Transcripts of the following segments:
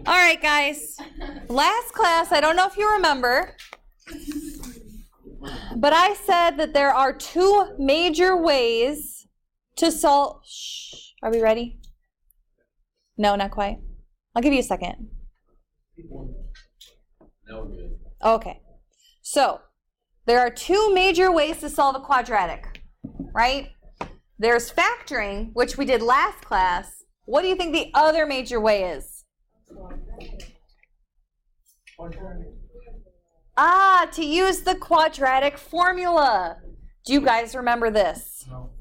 All right, guys. Last class, I don't know if you remember, but I said that there are two major ways to solve. Shh. Are we ready? No, not quite. I'll give you a second. Now we're good. Okay. So, there are two major ways to solve a quadratic, right? There's factoring, which we did last class. What do you think the other major way is? To use the quadratic formula. Do you guys remember this? No.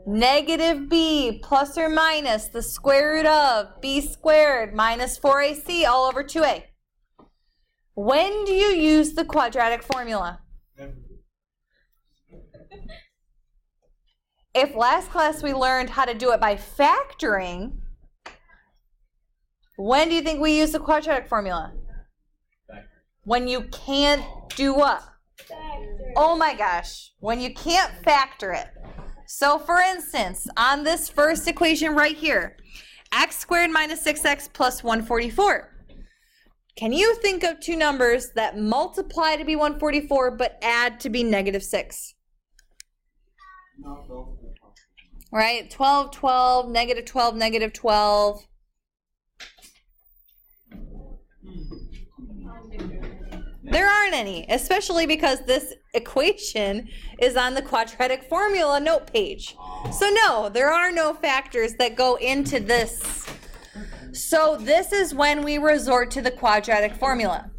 Negative b plus or minus the square root of b squared minus 4ac all over 2a. When do you use the quadratic formula? If last class we learned how to do it by factoring, when do you think we use the quadratic formula? When you can't do what? Oh my gosh, when you can't factor it. So for instance, on this first equation right here, x squared minus 6x plus 144. Can you think of two numbers that multiply to be 144 but add to be negative 6? Right? 12, 12, negative 12, negative 12. There aren't any, especially because this equation is on the quadratic formula note page. So no, there are no factors that go into this. So this is when we resort to the quadratic formula.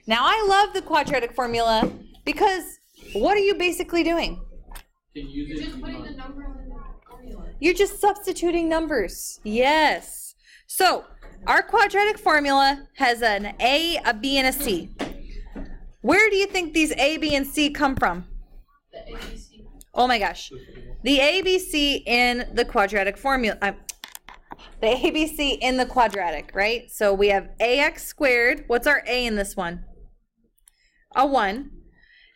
Now I love the quadratic formula because what are you basically doing? You're just putting the number in the formula. You're just substituting numbers. Yes. So our quadratic formula has an A, a B, and a C. Where do you think these A, B, and C come from? The ABC. Oh my gosh. The ABC in the quadratic formula. The ABC in the quadratic, right? So we have ax squared. What's our A in this one? A 1.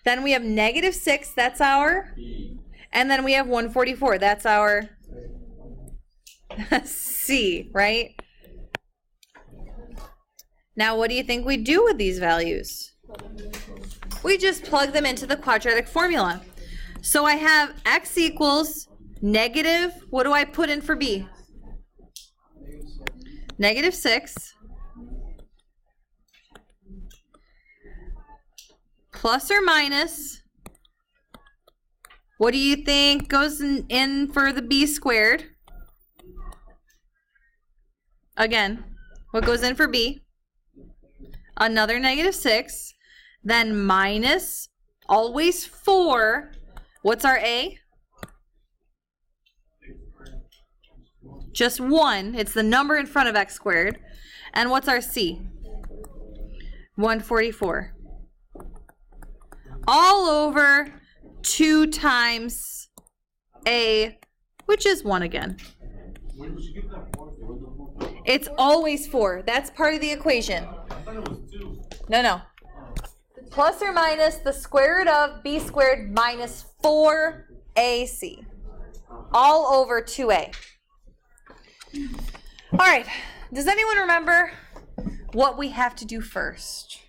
Then we have negative 6. That's our. And then we have 144. That's our C, right? Now what do you think we do with these values? We just plug them into the quadratic formula. So I have x equals negative, what do I put in for b? Negative 6 plus or minus, what do you think goes in for the b squared? Again, what goes in for b? Another negative 6. Then minus, always 4. What's our A? Just 1. It's the number in front of x squared. And what's our C? 144. All over 2 times A, which is 1 again. Where did you get that 4? It's always 4. That's part of the equation. I thought it was 2. No. Plus or minus the square root of b squared minus 4ac. All over 2a. All right. Does anyone remember what we have to do first?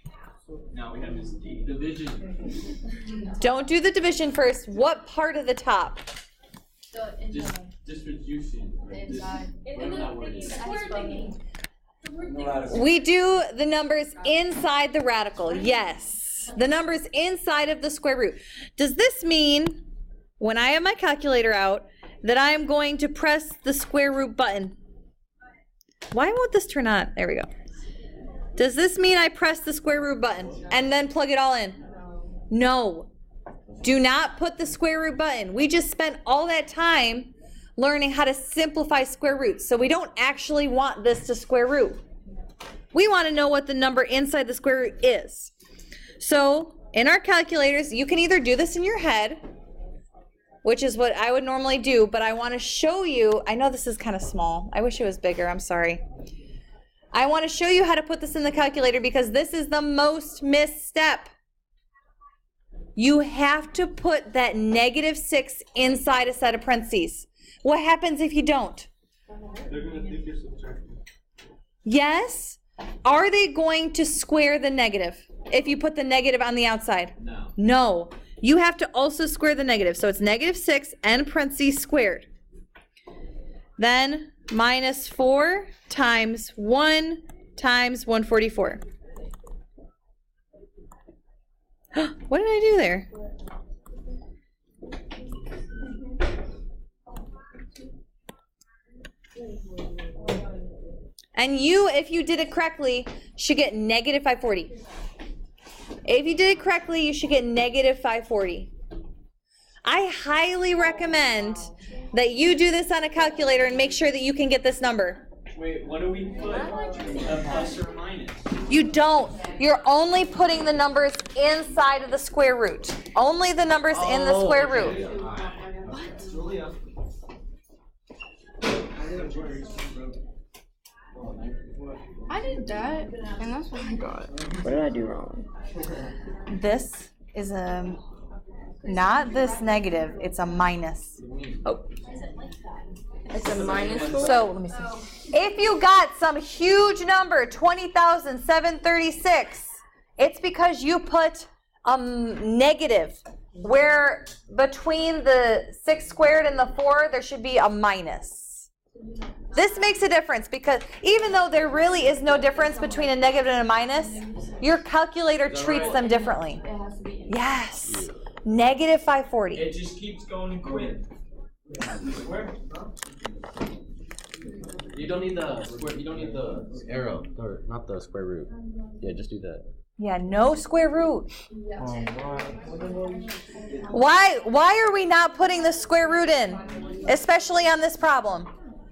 Now we have this division. Don't do the division first. What part of the top? The inside. Distribution. The inside. We do the numbers inside the radical. Yes. The numbers inside of the square root. Does this mean, when I have my calculator out, that I am going to press the square root button? Why won't this turn on? There we go. Does this mean I press the square root button and then plug it all in? No. Do not put the square root button. We just spent all that time learning how to simplify square roots. So we don't actually want this to square root. We want to know what the number inside the square root is. So in our calculators, you can either do this in your head, which is what I would normally do, but I want to show you, I know this is kind of small. I wish it was bigger, I'm sorry. I want to show you how to put this in the calculator because this is the most missed step. You have to put that negative 6 inside a set of parentheses. What happens if you don't? They're going to think you're subtracting. Yes, Are they going to square the negative if you put the negative on the outside? No. No. You have to also square the negative. So it's -6 and parentheses squared. Then minus 4 times 1 times 144. What did I do there? And you, if you did it correctly, should get negative 540. If you did it correctly, you should get negative 540. I highly recommend that you do this on a calculator and make sure that you can get this number. Wait, what do we put? A plus or a minus? You don't. You're only putting the numbers inside of the square root. Only the numbers in the square root. I did that, and that's what I got. What did I do wrong? This is a, not this negative, it's a minus. Oh. It's a minus 4? So, let me see. If you got some huge number, 20,736, it's because you put negative, where between the 6 squared and the 4, there should be a minus. This makes a difference because even though there really is no difference between a negative and a minus, your calculator treats them differently. Yes. Negative 540. It just keeps going and quit. You don't need the square. You don't need the arrow, or not the square root. Yeah, just do that. Yeah, no square root. Why are we not putting the square root in, especially on this problem?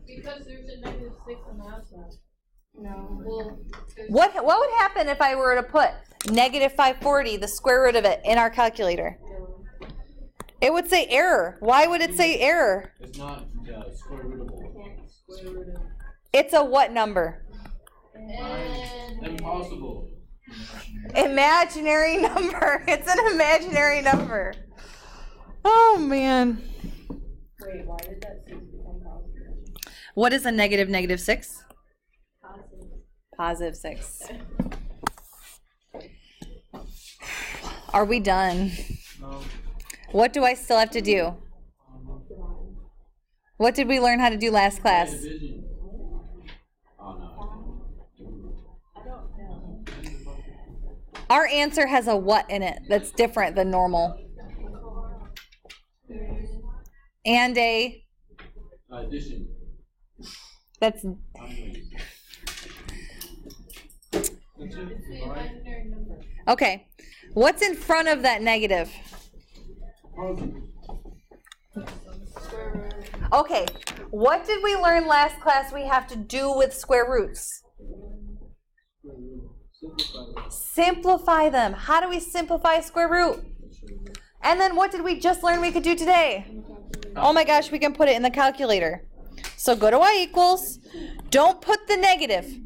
Because there's a -6 on the outside. No. Well, What would happen if I were to put negative 540, the square root of it, in our calculator? It would say error. Why would it say error? It's not square rootable. It's a what number? Impossible. Imaginary number. It's an imaginary number. Oh, man. Wait, why did that 6 become positive? What is a negative 6? Positive 6. Are we done? No. What do I still have to do? What did we learn how to do last class? Division. Oh no. Our answer has a what in it that's different than normal. And a Addition. that's okay. What's in front of that negative? Okay, what did we learn last class we have to do with square roots? Simplify them. How do we simplify a square root? And then what did we just learn we could do today? Oh my gosh, we can put it in the calculator. So go to y equals, don't put the negative,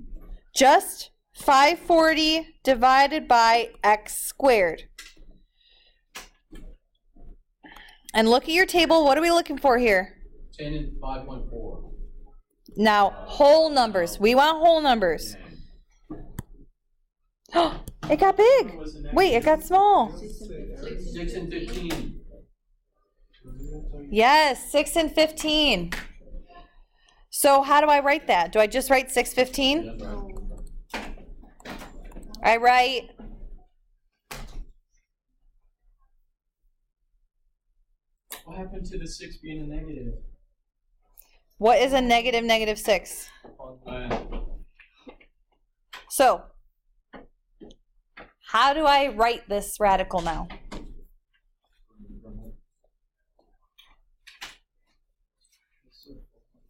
just 540 divided by x squared. And look at your table, what are we looking for here? 10 and 5.4. Now, whole numbers. We want whole numbers. Oh, it got big. Wait, it got small. 6 and 15. Yes, 6 and 15. So how do I write that? Do I just write 615? I write What happened to the 6 being a negative? what is a negative 6? So, how do I write this radical now?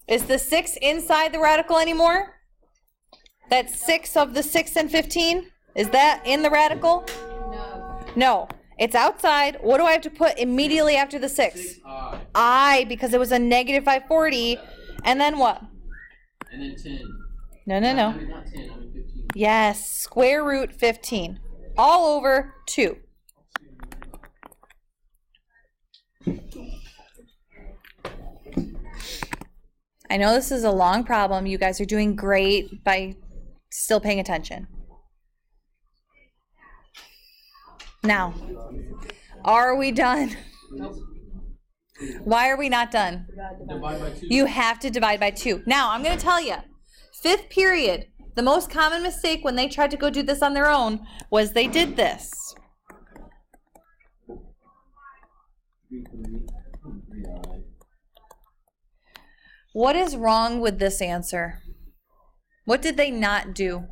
Is the 6 inside the radical anymore? That's 6 of the 6 and 15? Is that in the radical? No. It's outside. What do I have to put immediately after the 6? I, because it was a negative 540. And then what? And then 10. No. I mean, not 10, I mean 15. Yes, square root 15. All over 2. I know this is a long problem. You guys are doing great by Still paying attention. Now, are we done? Why are we not done? Divide by 2. You have to divide by 2. Now, I'm going to tell you, 5th period, the most common mistake when they tried to go do this on their own was they did this. What is wrong with this answer? What did they not do?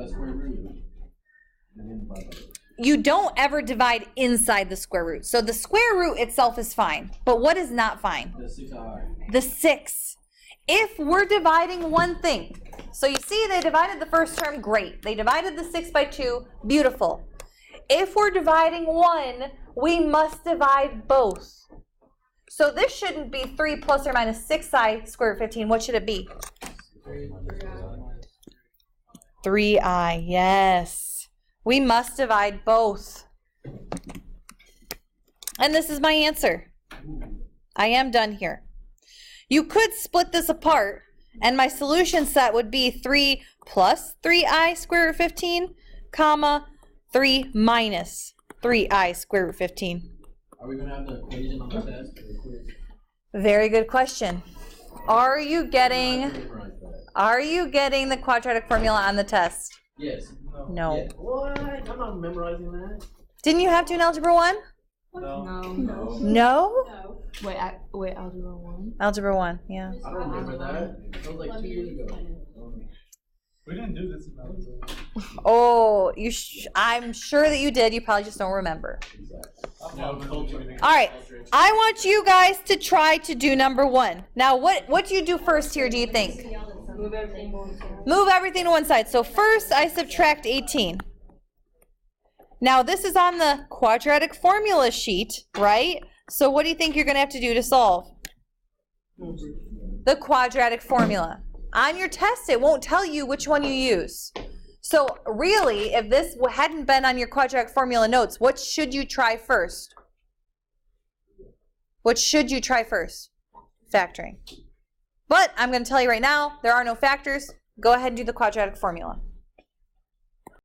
Square root. And then divide by 2. You don't ever divide inside the square root. So the square root itself is fine. But what is not fine? The 6i. The 6. If we're dividing one thing, so you see they divided the first term, great. They divided the 6 by 2, beautiful. If we're dividing 1, we must divide both. So this shouldn't be 3 plus or minus 6i square root 15. What should it be? 3i, yes. We must divide both. And this is my answer. I am done here. You could split this apart, and my solution set would be 3 plus 3i square root 15, comma, 3 minus 3i square root 15. Are we going to have the equation on the test? Very good question. Are you getting the quadratic formula on the test? Yes. No. Yeah. What? I'm not memorizing that. Didn't you have to in Algebra 1? No. No? No. Wait, algebra 1? Algebra 1, yeah. I don't remember that. That was like 2 years ago. We didn't do this in Oh, I'm sure that you did. You probably just don't remember. All right. I want you guys to try to do number 1. Now, what do you do first here, do you think? Move everything to one side. Move everything to one side. So first, I subtract 18. Now, this is on the quadratic formula sheet, right? So what do you think you're going to have to do to solve? The quadratic formula. On your test, it won't tell you which one you use. So really, if this hadn't been on your quadratic formula notes, what should you try first? What should you try first? Factoring. But I'm going to tell you right now, there are no factors. Go ahead and do the quadratic formula.